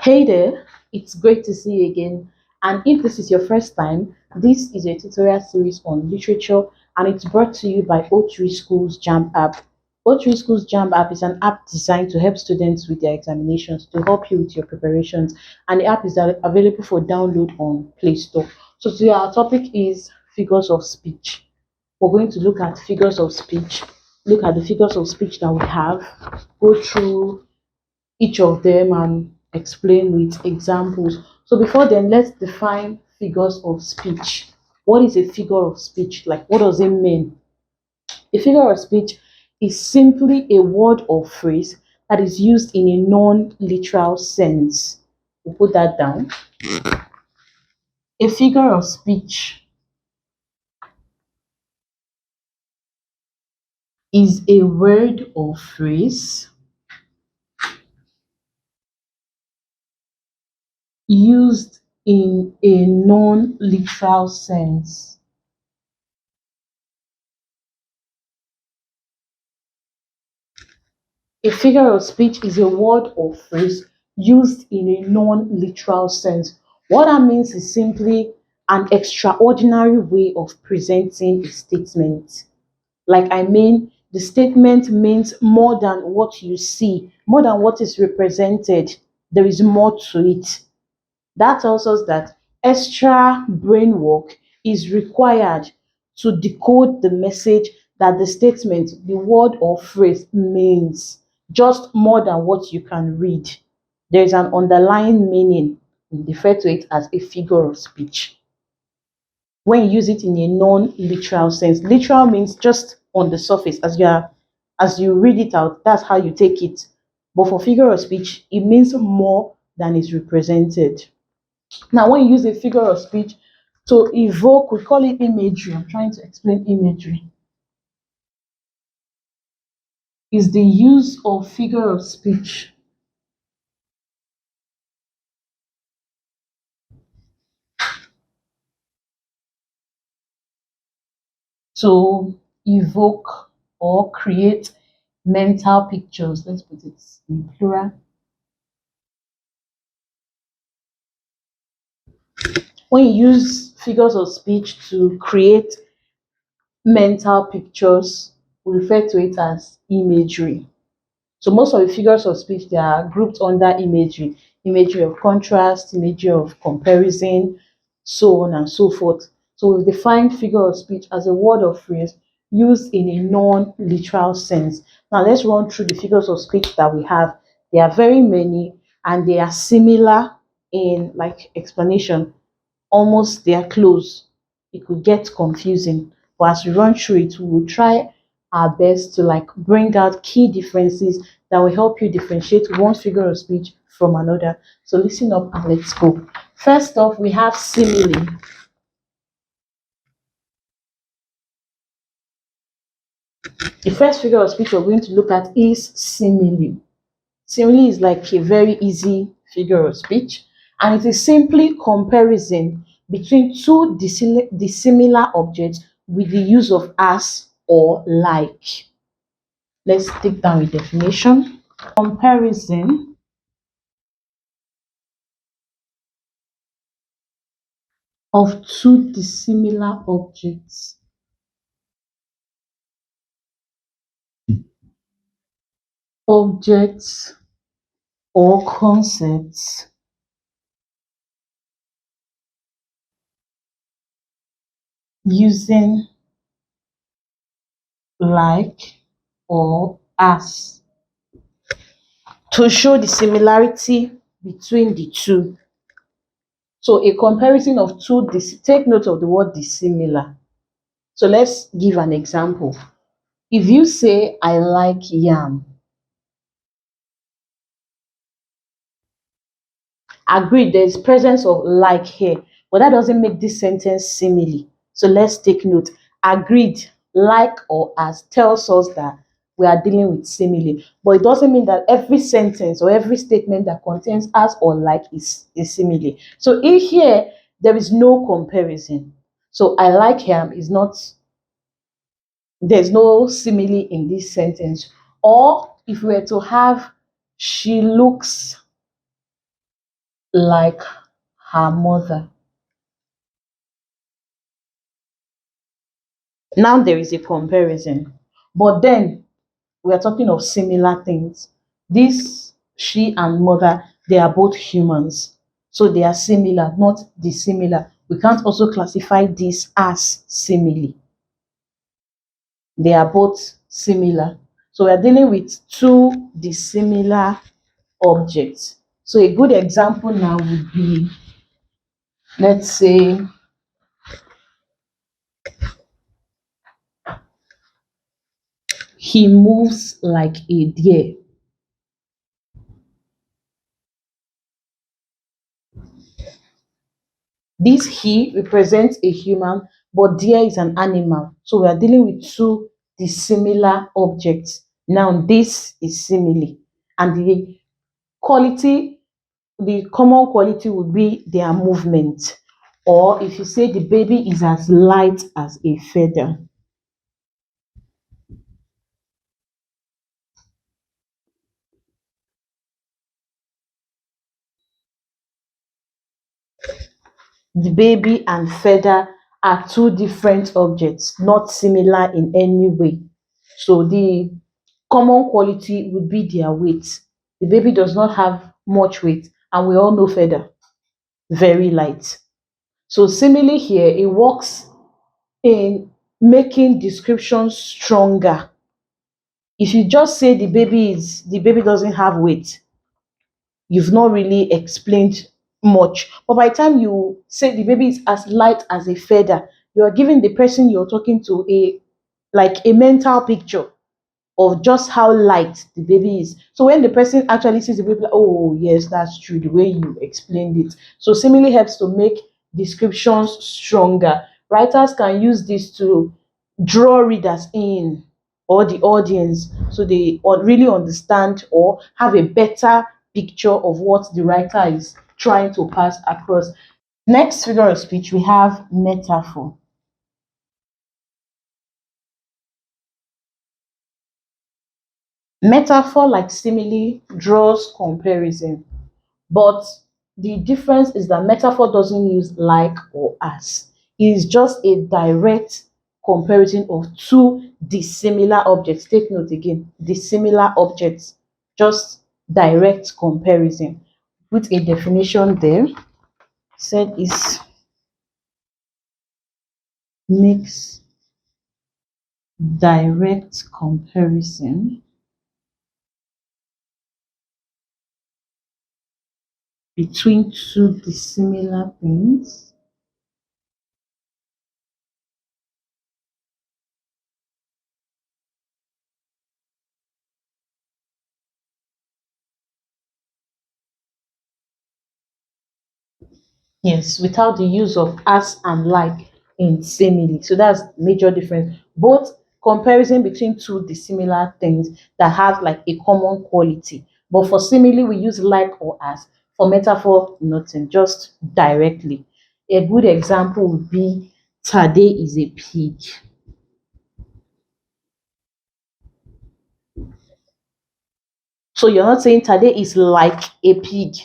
Hey there, it's great to see you again. And if this is your first time, this is a tutorial series on literature and it's brought to you by O3 School's JAMB app. O3 School's JAMB app is an app designed to help students with their examinations, to help you with your preparations. And the app is available for download on Play Store. So today our topic is figures of speech. We're going to look at figures of speech, look at the figures of speech that we have, go through each of them and explain with examples. So before then, let's define figures of speech. What is a figure of speech? Like, what does it mean? A figure of speech is simply a word or phrase that is used in a non-literal sense. We'll put that down. A figure of speech is a word or phrase used in a non-literal sense. A figure of speech is a word or phrase used in a non-literal sense. What that means is simply an extraordinary way of presenting a statement. Like, I mean, the statement means more than what you see, more than what is represented. There is more to it. That tells us that extra brain work is required to decode the message that the statement, the word or phrase means, just more than what you can read. There is an underlying meaning. We refer to it as a figure of speech. When you use it in a non-literal sense, literal means just on the surface, as you read it out, that's how you take it. But for figure of speech, it means more than is represented. Now, when you use a figure of speech to evoke, we call it imagery. I'm trying to explain imagery. Is the use of figure of speech to evoke or create mental pictures. Let's put it in plural. When you use figures of speech to create mental pictures, we refer to it as imagery. So most of the figures of speech, they are grouped under imagery. Imagery of contrast, imagery of comparison, so on and so forth. So we've defined figure of speech as a word or phrase used in a non-literal sense. Now let's run through the figures of speech that we have. There are very many and they are similar in like explanation. Almost they are close. It could get confusing. But as we run through it, we will try our best to like bring out key differences that will help you differentiate one figure of speech from another. So listen up and let's go. First off, we have simile. The first figure of speech we're going to look at is simile. Simile is like a very easy figure of speech, and it is simply comparison between two dissimilar objects with the use of as or like. Let's take down a definition. Comparison of two dissimilar objects. Objects or concepts using like or as to show the similarity between the two. So a comparison of two, take note of the word dissimilar. So let's give an example. If you say, I like yam, agreed, there's presence of like here, but that doesn't make this sentence simile. So let's take note. Agreed, like or as tells us that we are dealing with simile, but it doesn't mean that every sentence or every statement that contains as or like is simile. So in here, there is no comparison. So I like him is not, there's no simile in this sentence. Or if we were to have she looks like her mother. Now there is a comparison, but then we are talking of similar things. This she and mother, they are both humans, so they are similar, not dissimilar. We can't also classify this as simile. They are both similar. So we are dealing with two dissimilar objects. So a good example now would be, let's say, he moves like a deer. This he represents a human, but deer is an animal. So we are dealing with two dissimilar objects. Now this is simile, and quality, the common quality would be their movement. Or if you say the baby is as light as a feather. The baby and feather are two different objects, not similar in any way. So the common quality would be their weight. The baby does not have much weight, and we all know feather, very light. So simile here, it works in making descriptions stronger. If you just say the baby doesn't have weight, you've not really explained much. But by the time you say the baby is as light as a feather, you are giving the person you're talking to a mental picture of just how light the baby is. So when the person actually sees the baby, like, oh yes, that's true, the way you explained it. So simile helps to make descriptions stronger. Writers can use this to draw readers in, or the audience, so they really understand or have a better picture of what the writer is trying to pass across. Next figure of speech, we have metaphor. Metaphor, like simile, draws comparison, but the difference is that metaphor doesn't use like or as. It is just a direct comparison of two dissimilar objects. Take note again, dissimilar objects, just direct comparison. Put a definition there. Said is makes direct comparison between two dissimilar things. Yes, without the use of as and like in simile. So that's major difference. Both comparison between two dissimilar things that have like a common quality. But for simile, we use like or as. For metaphor, nothing, just directly. A good example would be Tade is a pig. So you're not saying Tade is like a pig.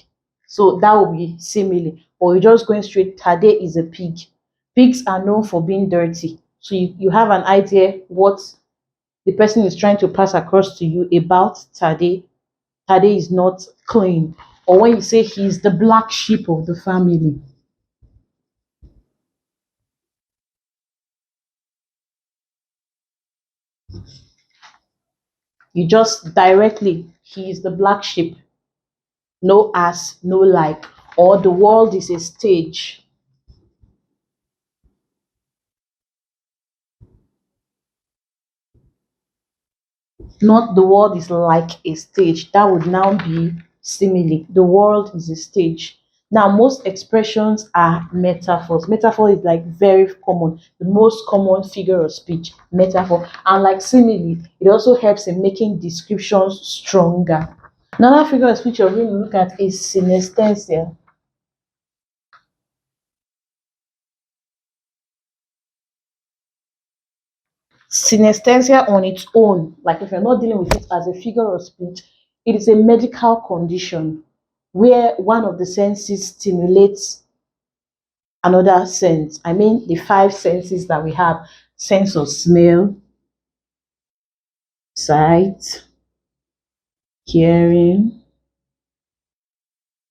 So that would be simile. Or you're just going straight, Tade is a pig. Pigs are known for being dirty. So you have an idea what the person is trying to pass across to you about Tade. Tade is not clean. Or when you say he's the black sheep of the family, you just directly, he is the black sheep. No as, no like. Or the world is a stage. Not the world is like a stage. That would now be simile. The world is a stage. Now, most expressions are metaphors. Metaphor is like very common, the most common figure of speech, metaphor. And like simile, it also helps in making descriptions stronger. Another figure of speech you're going to look at is synesthesia. Synesthesia on its own, like if you're not dealing with it as a figure of speech, it is a medical condition. where one of the senses stimulates another sense. I mean, the five senses that we have: sense of smell, sight, hearing,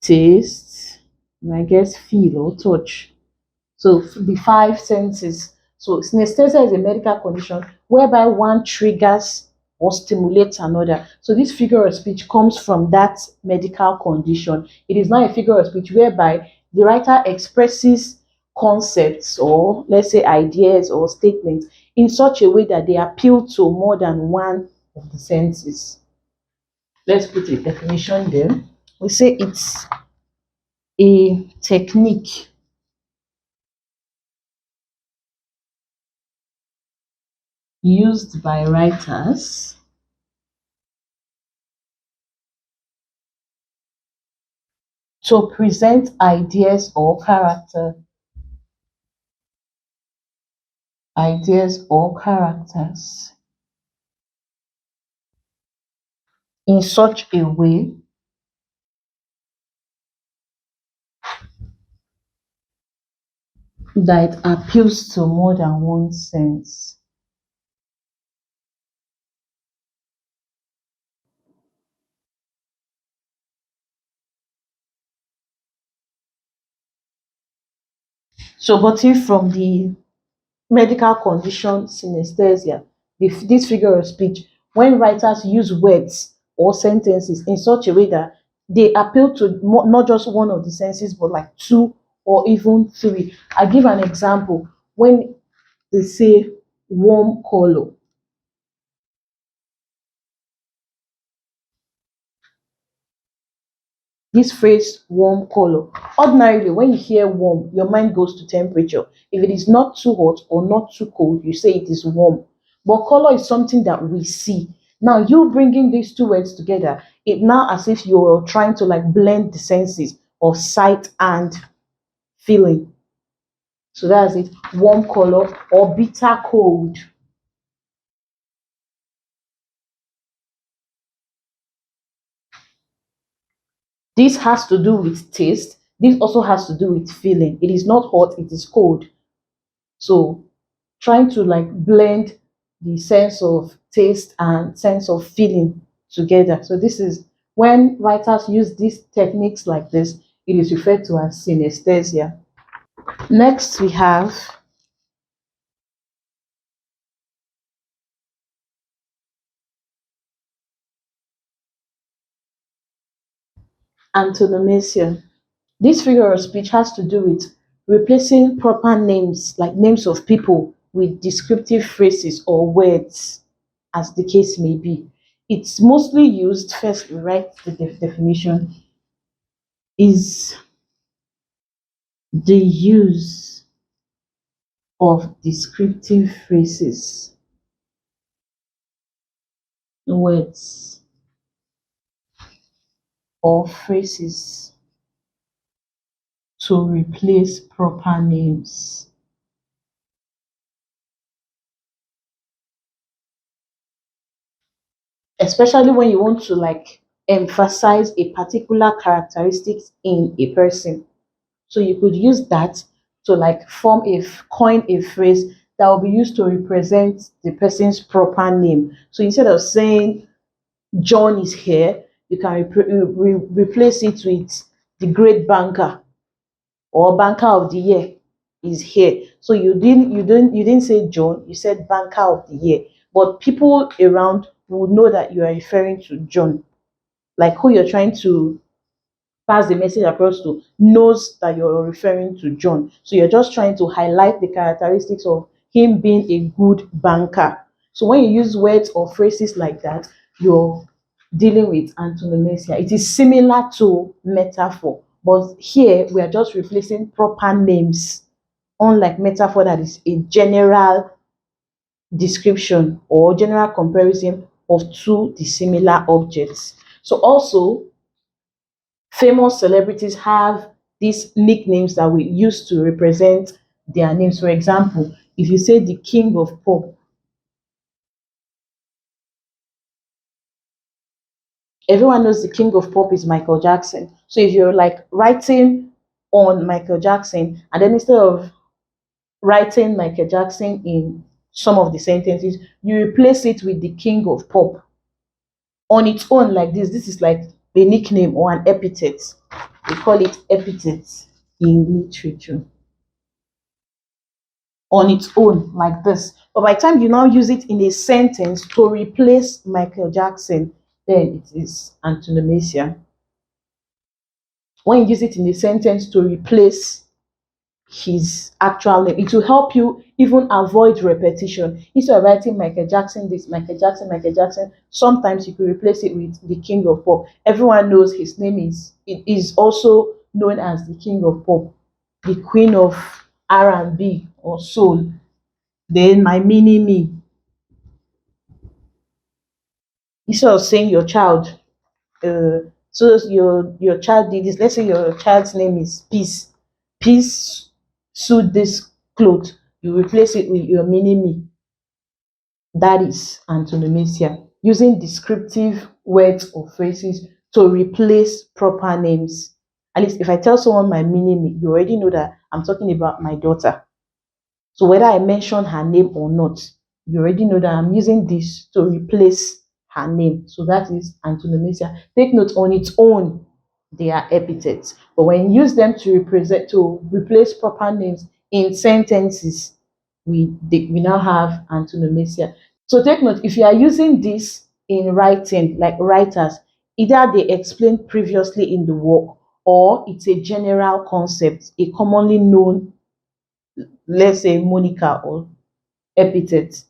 taste, and I guess feel or touch. So the five senses. So synesthesia is a medical condition whereby one triggers or stimulates another. So this figure of speech comes from that medical condition. It is not a figure of speech whereby the writer expresses concepts, or let's say ideas or statements, in such a way that they appeal to more than one of the senses. Let's put a definition there. We say it's a technique used by writers to present ideas or characters in such a way that it appeals to more than one sense. So, but if from the medical condition synesthesia, this figure of speech, when writers use words or sentences in such a way that they appeal to not just one of the senses, but like two or even three. I give an example. When they say warm color, this phrase warm color, ordinarily when you hear warm, your mind goes to temperature. If it is not too hot or not too cold, you say it is warm. But color is something that we see. Now you bringing these two words together, it now as if you're trying to like blend the senses of sight and feeling. So that's it. Warm color or bitter cold. This has to do with taste. This also has to do with feeling. It is not hot, it is cold. So trying to like blend the sense of taste and sense of feeling together. So this is when writers use these techniques like this, it is referred to as synesthesia. Next we have antonomasia. This figure of speech has to do with replacing proper names, like names of people, with descriptive phrases or words, as the case may be. It's mostly used, first we write the definition, is the use of descriptive phrases, words, or phrases to replace proper names. Especially when you want to like emphasize a particular characteristics in a person. So you could use that to like coin a phrase that will be used to represent the person's proper name. So instead of saying John is here, you can replace it with the great banker, or banker of the year is here. So you didn't say John, you said banker of the year. But people around would know that you are referring to John. Like who you're trying to pass the message across to knows that you're referring to John. So you're just trying to highlight the characteristics of him being a good banker. So when you use words or phrases like that, you're dealing with antonomasia. It is similar to metaphor, but here we are just replacing proper names, unlike metaphor that is a general description or general comparison of two dissimilar objects. So also famous celebrities have these nicknames that we use to represent their names. For example, if you say the king of pop, Everyone knows the king of pop is Michael Jackson. So if you're like writing on Michael Jackson, and then instead of writing Michael Jackson in some of the sentences, you replace it with the king of pop on its own like this. This is like the nickname or an epithet. We call it epithets in literature. On its own like this. But by the time you now use it in a sentence to replace Michael Jackson, then it is antonomasia. When you use it in a sentence to replace his actual name, it will help you even avoid repetition. Instead of writing Michael Jackson this, Michael Jackson, Michael Jackson, sometimes you could replace it with the king of pop. Everyone knows his name is also known as the king of pop, the queen of R&B or soul. Then my mini me. Instead of saying your child, uh, so your child did this. Let's say your child's name is Peace. Peace suit this cloth. You replace it with your mini me. That is antonomasia. Using descriptive words or phrases to replace proper names. At least if I tell someone my mini me, you already know that I'm talking about my daughter. So whether I mention her name or not, you already know that I'm using this to replace her name. So that is antonomasia. Take note, on its own, they are epithets. But when you use them to replace proper names in sentences, we now have antonomasia. So take note, if you are using this in writing, like writers, either they explained previously in the work or it's a general concept, a commonly known, let's say, moniker or epithet,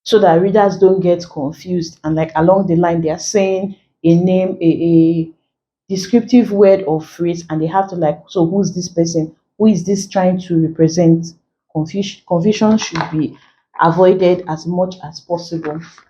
so that readers don't get confused and like along the line they are saying a name, a descriptive word or phrase, and they have to like, so who's this person? Who is this trying to represent? Confusion should be avoided as much as possible.